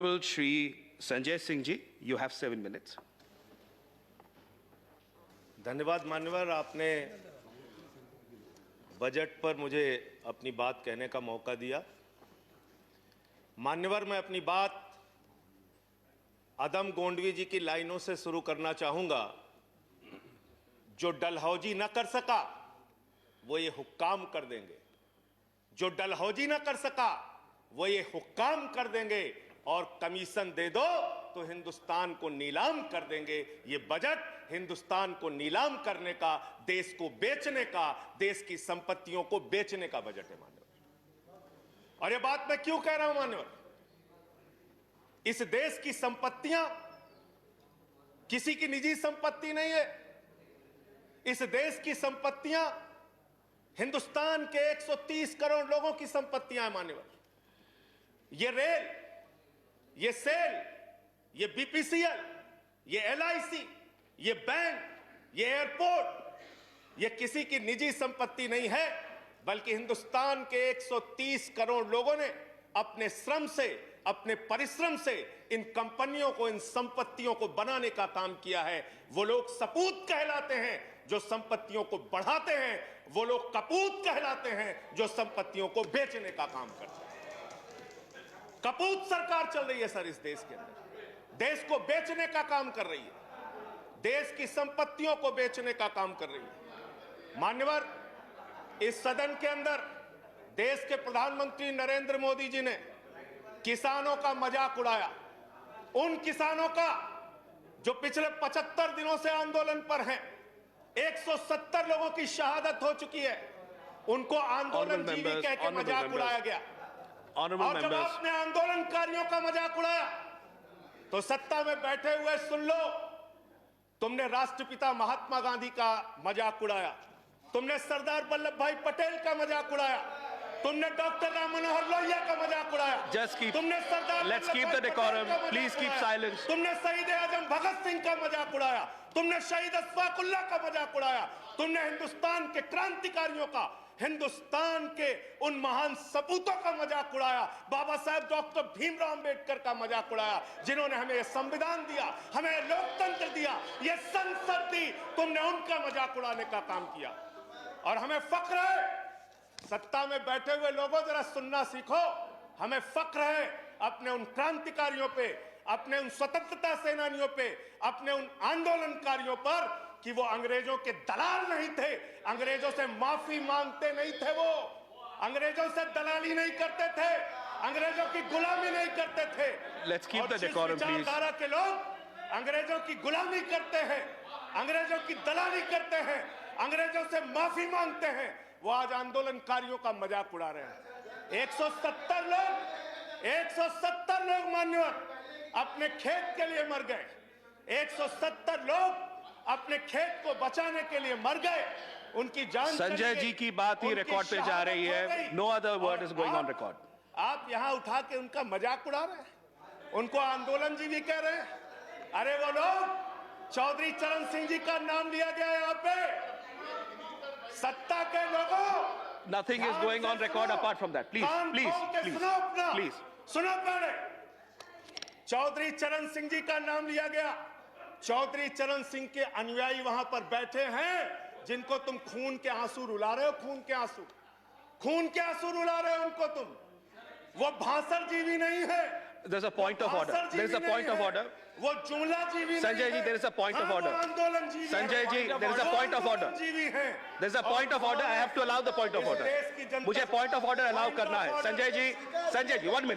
Shri Sanjay Singh ji, you have 7 minutes. धन्यवाद मान्यवर, आपने बजट पर मुझे अपनी बात कहने का मौका दिया। मान्यवर, मैं अपनी बात अदम गोंडवी जी की लाइनों से शुरू करना चाहूंगा। जो डलहौजी न कर सका वो ये हुक्काम कर देंगे, जो डलहौजी न कर सका वो ये हुक्काम कर देंगे, और कमीशन दे दो तो हिंदुस्तान को नीलाम कर देंगे। ये बजट हिंदुस्तान को नीलाम करने का, देश को बेचने का, देश की संपत्तियों को बेचने का बजट है मान्यवर। और ये बात मैं क्यों कह रहा हूं मान्यवर? इस देश की संपत्तियां किसी की निजी संपत्ति नहीं है। इस देश की संपत्तियां हिंदुस्तान के 130 करोड़ लोगों की संपत्तियां हैं मान्यवर। ये रेल, ये सेल, ये बीपीसीएल, ये एलआईसी, ये बैंक, ये एयरपोर्ट, ये किसी की निजी संपत्ति नहीं है, बल्कि हिंदुस्तान के 130 करोड़ लोगों ने अपने श्रम से, अपने परिश्रम से इन कंपनियों को, इन संपत्तियों को बनाने का काम किया है। वो लोग सपूत कहलाते हैं जो संपत्तियों को बढ़ाते हैं, वो लोग कपूत कहलाते हैं जो संपत्तियों को बेचने का काम करते हैं। कपूत सरकार चल रही है सर इस देश के अंदर, देश को बेचने का काम कर रही है, देश की संपत्तियों को बेचने का काम कर रही है। मान्यवर, इस सदन के अंदर देश के प्रधानमंत्री नरेंद्र मोदी जी ने किसानों का मजाक उड़ाया, उन किसानों का जो पिछले 75 दिनों से आंदोलन पर हैं। 170 लोगों की शहादत हो चुकी है, उनको आंदोलन जीवी कह के मजाक उड़ाया गया। और जब आपने आंदोलनकारियों का मजाक उड़ाया तो सत्ता में बैठे हुए सुन लो, तुमने राष्ट्रपिता महात्मा गांधी का मजाक उड़ाया, तुमने सरदार वल्लभ भाई पटेल का मजाक उड़ाया, तुमने डॉक्टर राम मनोहर लोहिया का मजाक उड़ाया, तुमने सरदार Let's keep the decorum. Please keep silence. तुमने शहीद आजम भगत सिंह का मजाक उड़ाया, तुमने शहीद अशफाक उल्लाह का मजाक उड़ाया, तुमने हिंदुस्तान के क्रांतिकारियों का, हिंदुस्तान के उन महान सपूतों का मजाक उड़ाया, बाबा साहब डॉक्टर भीमराव अंबेडकर का मजाक उड़ाया, जिन्होंने हमें संविधान दिया, हमें लोकतंत्र दिया, ये संसद दी। तुमने उनका मजाक उड़ाने का काम किया। और हमें फख्र है, सत्ता में बैठे हुए लोगों जरा सुनना सीखो, हमें फख्र है अपने उन क्रांतिकारियों पे, अपने उन स्वतंत्रता सेनानियों पे, अपने उन आंदोलनकारियों पर कि वो अंग्रेजों के दलाल नहीं थे, अंग्रेजों से माफी मांगते नहीं थे, वो अंग्रेजों से दलाली नहीं करते थे, अंग्रेजों की गुलामी नहीं करते थे। Let's keep the decorum, please. विचारधारा के लोग अंग्रेजों की गुलामी करते हैं, अंग्रेजों की दलाली करते हैं, अंग्रेजों से माफी मांगते हैं, वो आज आंदोलनकारियों का मजाक उड़ा रहे हैं। 170 लोग मान्यवर अपने खेत के लिए मर गए, 170 लोग अपने खेत को बचाने के लिए मर गए, उनकी जान। संजय जी की बात ही रिकॉर्ड पे जा रही है, no other word is going on record. आप यहां उठा के उनका मजाक उड़ा रहे हैं, उनको आंदोलन जी भी कह रहे हैं। अरे वो लोग, चौधरी चरण सिंह जी का नाम लिया गया यहाँ पे, सत्ता के लोगों। Nothing is going on record apart from that. Please please please सुनो पहले। चौधरी चरण सिंह जी का नाम लिया गया, चौधरी चरण सिंह के अनुयायी वहां पर बैठे हैं, जिनको तुम खून के आंसू रुला रहे हो, खून के आंसू रुला रहे हो उनको तुम। वो भाषण जीवी नहीं है। There's a point of order. There's a point of order. वो जुमला जीवी Sanjay ji, there is a point of order. आंदोलन जीवी। Sanjay ji, there is a point of order. There's a point of order. I have to allow the point of order. मुझे point of order allow करना है। Sanjay ji, 1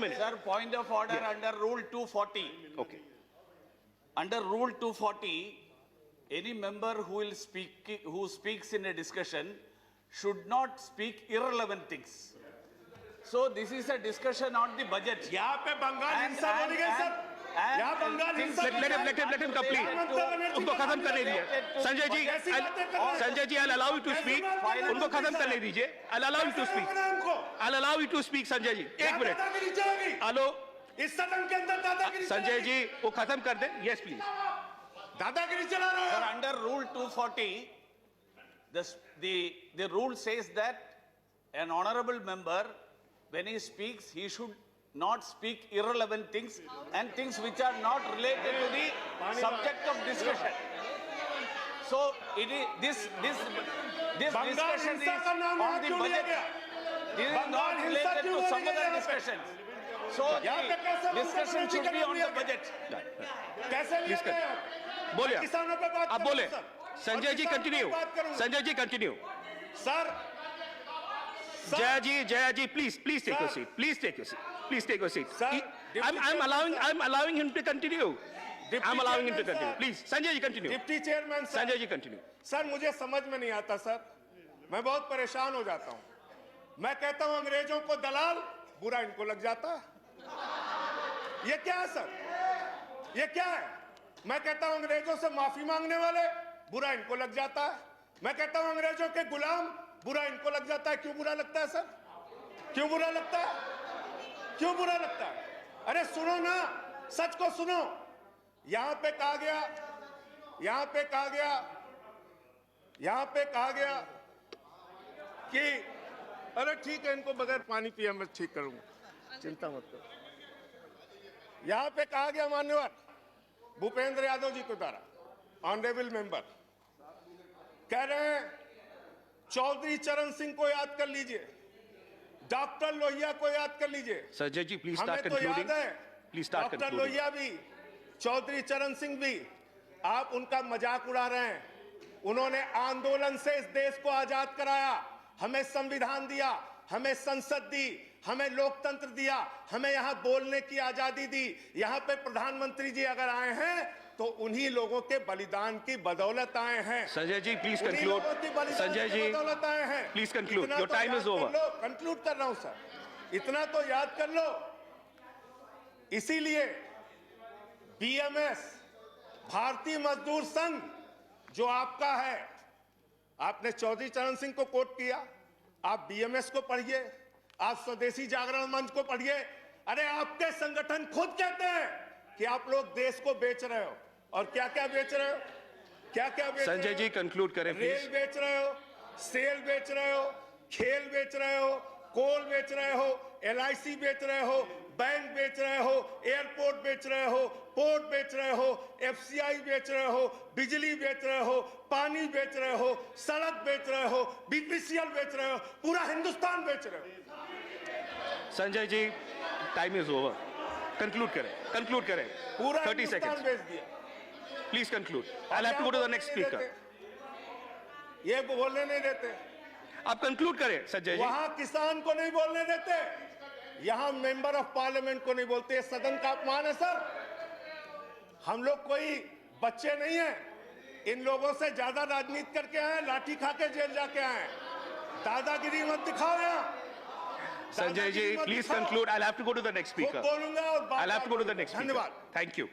minute. Sir, point of order under Rule 240. Okay. Under Rule 240, any member who speaks in a discussion should not speak irrelevant things. So this is a discussion on the budget. यहाँ पे बंगाल हिंसा बोली गई sir, यहाँ बंगाल हिंसा। Let him complete. उनको खत्म करने दीजिए। Sanjay ji, I'll allow you to speak. उनको खत्म करने दीजिए। I'll allow you to speak. I'll allow you to speak, Sanjay ji. 1 minute. Hello, इस सदन के अंदर दादागिरी। संजय जी, वो खत्म कर दे। Yes, please. दादागिरी चला रहे हो। Sir, under Rule 240, the rule says that an honorable member, when he speaks, he should not speak irrelevant things and things which are not related to the subject of discussion. So it is this Bengal discussion हिंसा is का नाम यहाँ on the क्यों लिया budget. गया? This is Bengal not हिंसा related क्यों to some लिया other गया? discussions. So यहाँ पे कैसे the discussion should be on the budget. कैसे लिया Please गया? बोलिए मैं किसानों पे बात आप करूंगा, बोले सर। संजय और जी किसानों पे कंटिन्यू बात करूंगा। Sanjay ji continue sir Jaya ji, please take your Sir. seat. Please take your seat. Please take your seat. Sir, I'm allowing him to continue. Deputy I'm allowing him to Chairman, continue. sir. Please, Sanjay ji continue. Deputy chairman sir, Sanjay ji continue. Sir मुझे समझ में नहीं आता sir, मैं बहुत परेशान हो जाता हूं। मैं कहता हूं अंग्रेजों को दलाल, बुरा इनको लग जाता है। ये क्या है सर? ये क्या है? मैं कहता हूं अंग्रेजों से माफी मांगने वाले, बुरा इनको लग जाता है। मैं कहता हूं अंग्रेजों के गुलाम, बुरा इनको लग जाता है। क्यों बुरा लगता है सर? क्यों बुरा लगता है? क्यों बुरा लगता है? अरे सुनो ना, सच को सुनो। यहां पे कहा गया कि अरे ठीक है, इनको बगैर पानी पिए मैं ठीक करूंगा, चिंता मत करो। यहां पे कहा गया मान्यवर भूपेंद्र यादव जी के द्वारा, ऑनरेबल मेंबर कह रहे हैं चौधरी चरण सिंह को याद कर लीजिए, डॉक्टर लोहिया को याद कर लीजिए। Sanjay ji, please हमें start तो याद concluding. है Please start doctor concluding. Lohia भी, चौधरी चरण सिंह भी, आप उनका मजाक उड़ा रहे हैं। उन्होंने आंदोलन से इस देश को आजाद कराया, हमें संविधान दिया, हमें संसद दी, हमें लोकतंत्र दिया, हमें यहाँ बोलने की आजादी दी। यहाँ पे प्रधानमंत्री जी अगर आए हैं तो उन्हीं लोगों के बलिदान की बदौलत आए हैं। Sanjay ji, please उन्हीं conclude. लोगों की बलिदान Sanjay की ji, बदौलत आए हैं। please conclude. इतना Your तो time याद is over. कर लो, कंक्लूड कर रहा हूं सर, इतना तो याद कर लो। इसीलिए बीएमएस, भारतीय मजदूर संघ जो आपका है, आपने चौधरी चरण सिंह को कोट किया, आप बीएमएस को पढ़िए, आप स्वदेशी जागरण मंच को पढ़िए। अरे आपके संगठन खुद कहते हैं कि आप लोग देश को बेच रहे हो, और क्या क्या बेच रहे हो? क्या क्या बेच रहे हो? Sanjay ji, conclude करें रेल please. बेच रहे हो, सेल बेच रहे हो, खेल बेच रहे हो, कोल बेच रहे हो, एलआईसी बेच रहे हो, बैंक बेच रहे हो, एयरपोर्ट बेच रहे हो, पोर्ट बेच रहे हो, एफसीआई बेच रहे हो, बिजली बेच रहे हो, पानी बेच रहे हो, सड़क बेच रहे हो, बीपीसीएल बेच रहे हो, पूरा हिंदुस्तान बेच रहे हो। Sanjay ji, time is over. Conclude करें. पूरा 30 हिंदुस्तान seconds. बेच दिया। Please conclude. I'll have to go to the next speaker. ये बोलने नहीं देते, आप conclude करें, Sanjay ji. वहां किसान को नहीं बोलने देते, यहां मेंबर ऑफ पार्लियामेंट को नहीं बोलते। ये सदन का अपमान है सर। हम लोग कोई बच्चे नहीं हैं, इन लोगों से ज्यादा राजनीति करके आए, लाठी खा के जेल जाके आए। दादागिरी मत दिखाओ यहाँ। Sanjay ji, please conclude. I'll have to go to the next speaker. बोलूंगा और I'll have to go to the next speaker. धन्यवाद। Thank you.